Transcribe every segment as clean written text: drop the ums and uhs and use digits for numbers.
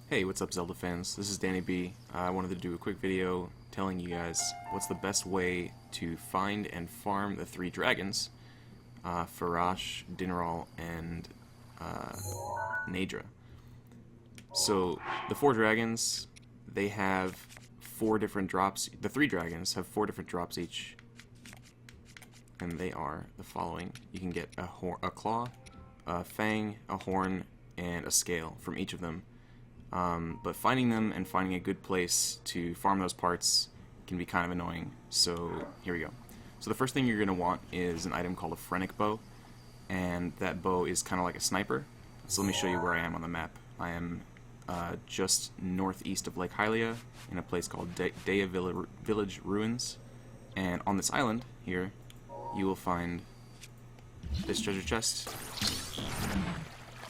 Hey, what's up Zelda fans? This is Danny B. I wanted to do a quick video telling you guys what's the best way to find and farm the three dragons, Farosh, Dinraal, and Naydra. So, the four dragons, they have four different drops. The three dragons have four different drops each, and they are the following. You can get a claw, a fang, a horn, and a scale from each of them. But finding them and finding a good place to farm those parts can be kind of annoying, so here we go. So the first thing you're going to want is an item called a phrenic bow, and that bow is kind of like a sniper. So let me show you where I am on the map. I am just northeast of Lake Hylia in a place called Daya Village Ruins, and on this island here you will find this treasure chest,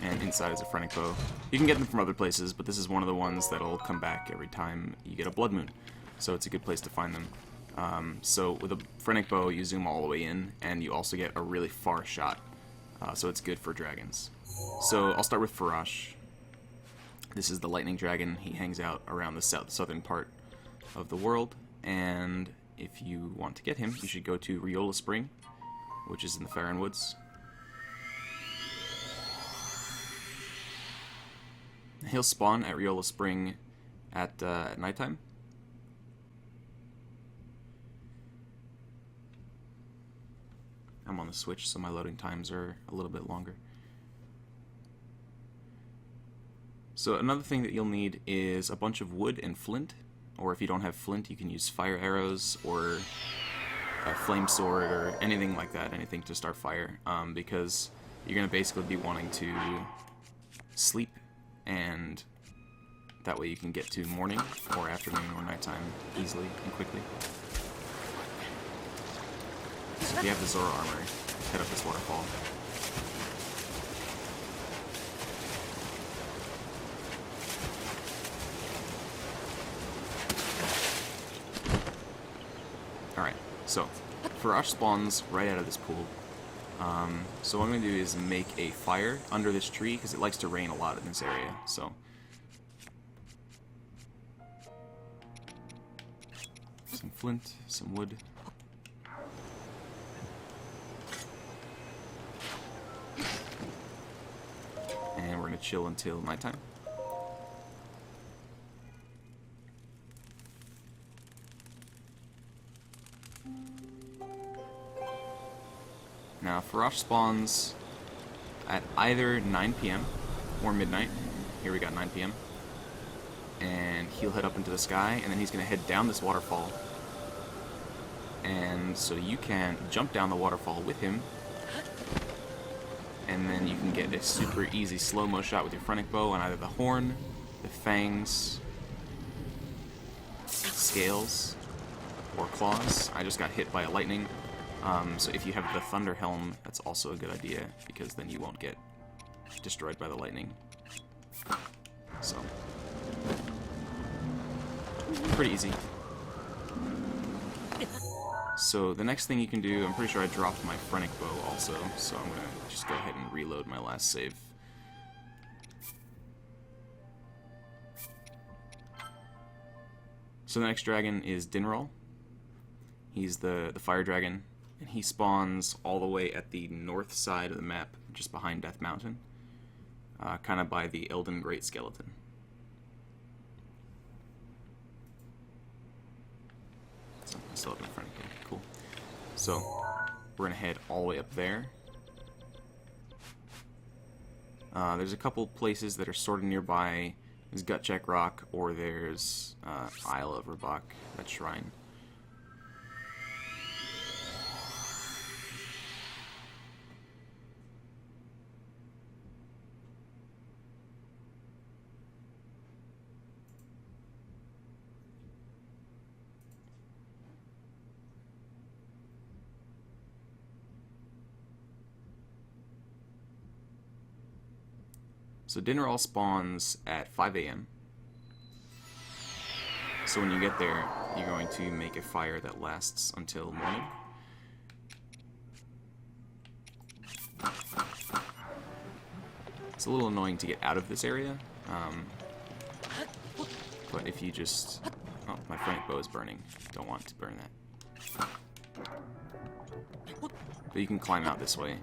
and inside is a phrenic bow. You can get them from other places, but this is one of the ones that'll come back every time you get a blood moon, so it's a good place to find them. So with a phrenic bow you zoom all the way in, and you also get a really far shot, so it's good for dragons. So I'll start with Farosh. This is the lightning dragon. He hangs out around the southern part of the world, and if you want to get him, you should go to Riola Spring, which is in the Farosh Woods. He'll spawn at Riola Spring at nighttime. I'm on the Switch, so my loading times are a little bit longer. So another thing that you'll need is a bunch of wood and flint, or if you don't have flint, you can use fire arrows or a flame sword or anything like that, anything to start fire, because you're going to basically be wanting to sleep, and that way you can get to morning or afternoon or nighttime easily and quickly. So if you have the Zora armor, head up this waterfall. Alright, so Farosh spawns right out of this pool. So what I'm going to do is make a fire under this tree, because it likes to rain a lot in this area. So some flint, some wood. And we're going to chill until nighttime. Now, Farosh spawns at either 9 p.m. or midnight. Here we got 9 p.m. And he'll head up into the sky, and then he's going to head down this waterfall. And so you can jump down the waterfall with him, and then you can get a super easy slow-mo shot with your phrenic bow on either the horn, the fangs, scales, or claws. I just got hit by a lightning. So if you have the thunder helm, that's also a good idea, because then you won't get destroyed by the lightning. So, pretty easy. So the next thing you can do, I'm pretty sure I dropped my phrenic bow also, so I'm gonna just go ahead and reload my last save. So the next dragon is Dinraal. He's the fire dragon, and he spawns all the way at the north side of the map, just behind Death Mountain, kind of by the Elden Great Skeleton. So I still have my friend. Okay, cool. So we're gonna head all the way up there. There's a couple places that are sort of nearby. There's Gutcheck Rock, or there's Isle of Rabak, that shrine. So Dinraal spawns at 5 a.m. So when you get there, you're going to make a fire that lasts until morning. It's a little annoying to get out of this area, But if you just... Oh, my phrenic bow is burning. Don't want to burn that. But you can climb out this way.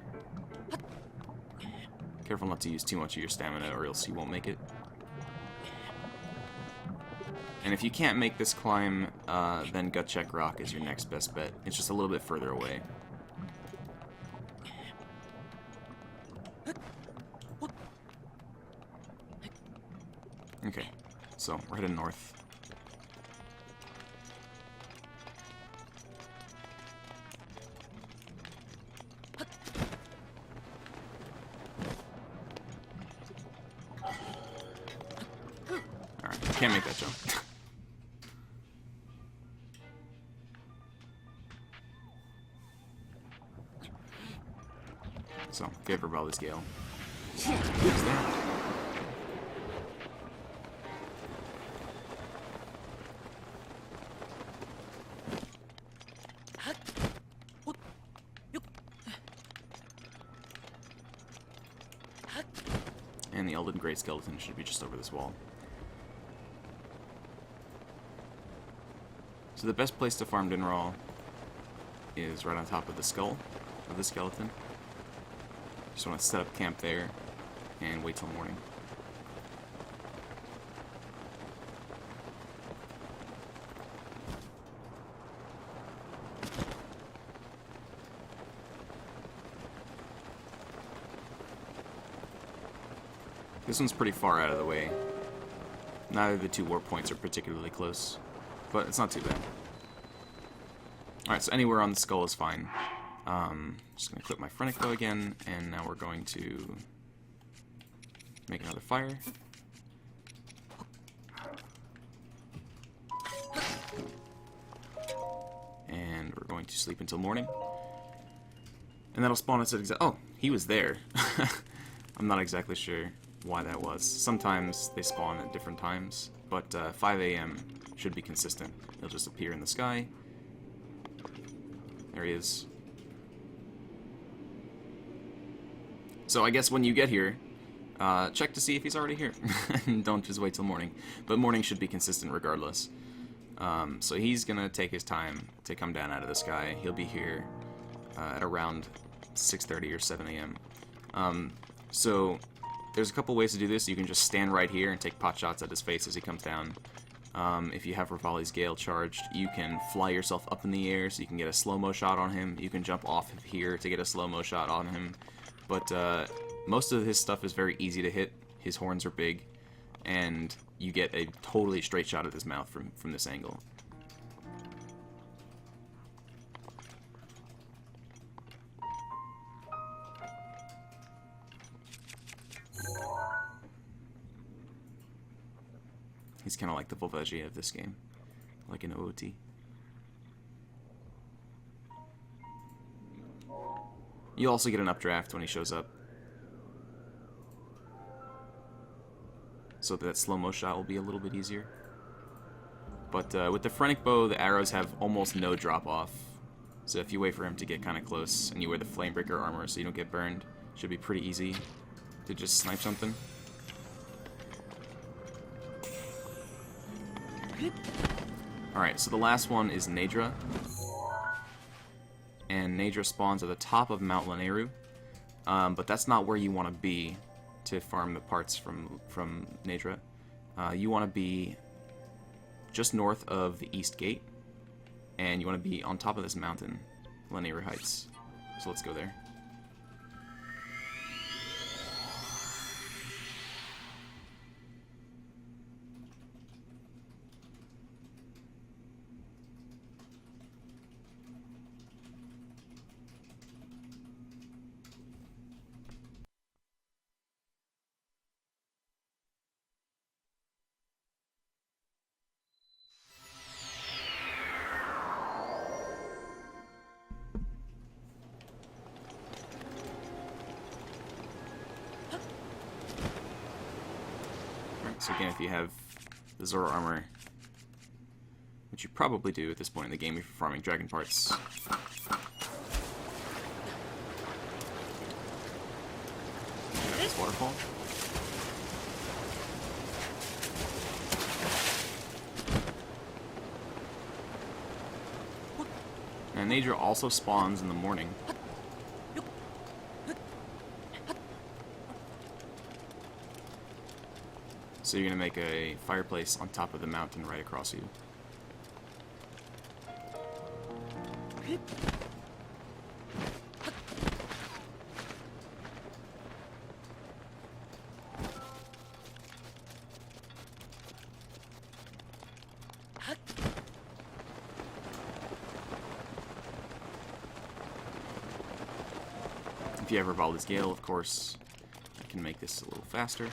Careful not to use too much of your stamina or else you won't make it. And if you can't make this climb, then Gut Check Rock is your next best bet. It's just a little bit further away. Okay, so we're heading north. Alright, can't make that jump. So, give her Valley's Gale. Who's that? And the Elden Grey Skeleton should be just over this wall. So the best place to farm Dinraal is right on top of the skull of the skeleton. Just want to set up camp there and wait till morning. This one's pretty far out of the way. Neither of the two warp points are particularly close, but it's not too bad. Alright, so anywhere on the skull is fine. Just going to equip my phrenic bow again, and now we're going to make another fire. And we're going to sleep until morning. And that'll spawn us at oh, he was there. I'm not exactly sure why that was. Sometimes they spawn at different times, but 5 a.m. should be consistent. He'll just appear in the sky. There he is. So I guess when you get here, check to see if he's already here. Don't just wait till morning. But morning should be consistent regardless. So he's gonna take his time to come down out of the sky. He'll be here at around 6:30 or 7 a.m. So there's a couple ways to do this. You can just stand right here and take pot shots at his face as he comes down. If you have Revali's Gale charged, you can fly yourself up in the air so you can get a slow-mo shot on him. You can jump off of here to get a slow-mo shot on him. But most of his stuff is very easy to hit. His horns are big, and you get a totally straight shot at his mouth from this angle. He's kind of like the Volvagia of this game, like an OOT. You also get an updraft when he shows up, so that slow-mo shot will be a little bit easier. But with the phrenic bow, the arrows have almost no drop-off, so if you wait for him to get kind of close and you wear the Flamebreaker armor so you don't get burned, it should be pretty easy to just snipe something. Alright, so the last one is Naydra. And Naydra spawns at the top of Mount Lanayru. But that's not where you want to be to farm the parts from Naydra. You want to be just north of the East Gate. And you want to be on top of this mountain, Lanayru Heights. So let's go there. So again, if you have the Zoro armor, which you probably do at this point in the game if you're farming dragon parts. This waterfall. And Naydra also spawns in the morning. So you're going to make a fireplace on top of the mountain right across you. If you have Rivali's Gale, of course, I can make this a little faster.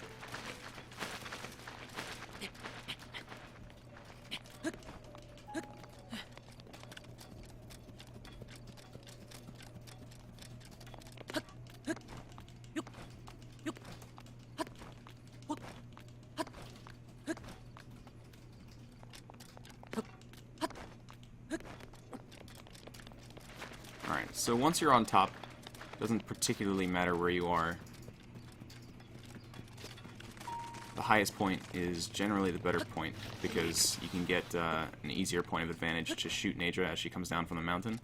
Alright, so once you're on top, doesn't particularly matter where you are. The highest point is generally the better point, because you can get an easier point of advantage to shoot Naydra as she comes down from the mountain.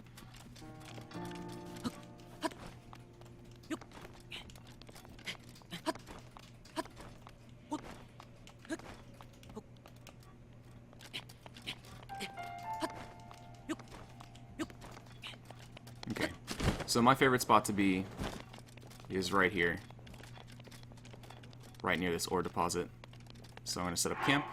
Okay, so my favorite spot to be is right here, right near this ore deposit. So I'm going to set up camp,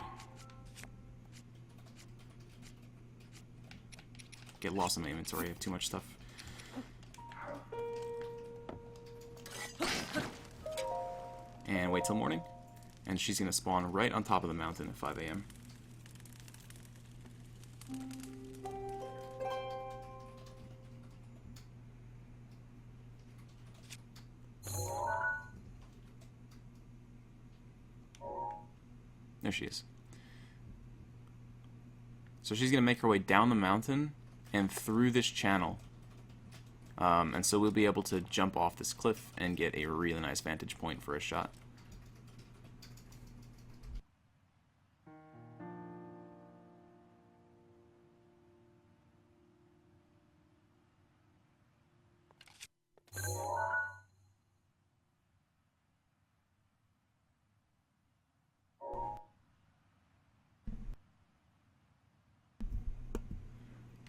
get lost in my inventory, I have too much stuff. And wait till morning, and she's going to spawn right on top of the mountain at 5 a.m. There she is. So she's going to make her way down the mountain and through this channel. And so we'll be able to jump off this cliff and get a really nice vantage point for a shot.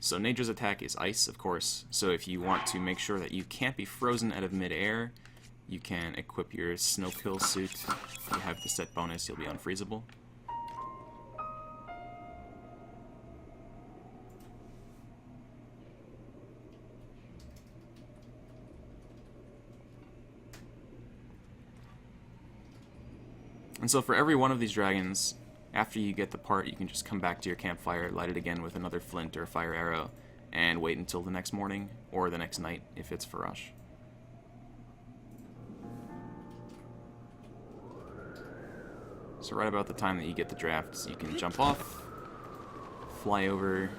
So Naydra's attack is ice, of course, so if you want to make sure that you can't be frozen out of mid-air, you can equip your snow kill suit. If you have the set bonus, you'll be unfreezable. And so for every one of these dragons, after you get the part, you can just come back to your campfire, light it again with another flint or a fire arrow, and wait until the next morning, or the next night if it's Farosh. So right about the time that you get the drafts, you can jump off, fly over,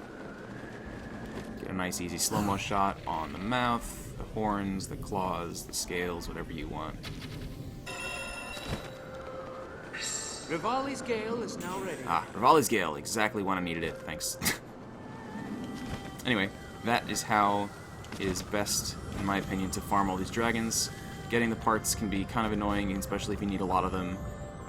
get a nice easy slow-mo shot on the mouth, the horns, the claws, the scales, whatever you want. Rivali's Gale is now ready. Ah, Rivali's Gale, exactly when I needed it, thanks. Anyway, that is how it is best, in my opinion, to farm all these dragons. Getting the parts can be kind of annoying, especially if you need a lot of them,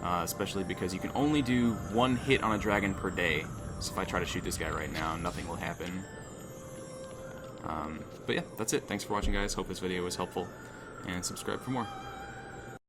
especially because you can only do one hit on a dragon per day. So if I try to shoot this guy right now, nothing will happen. But yeah, that's it. Thanks for watching, guys. Hope this video was helpful, and subscribe for more.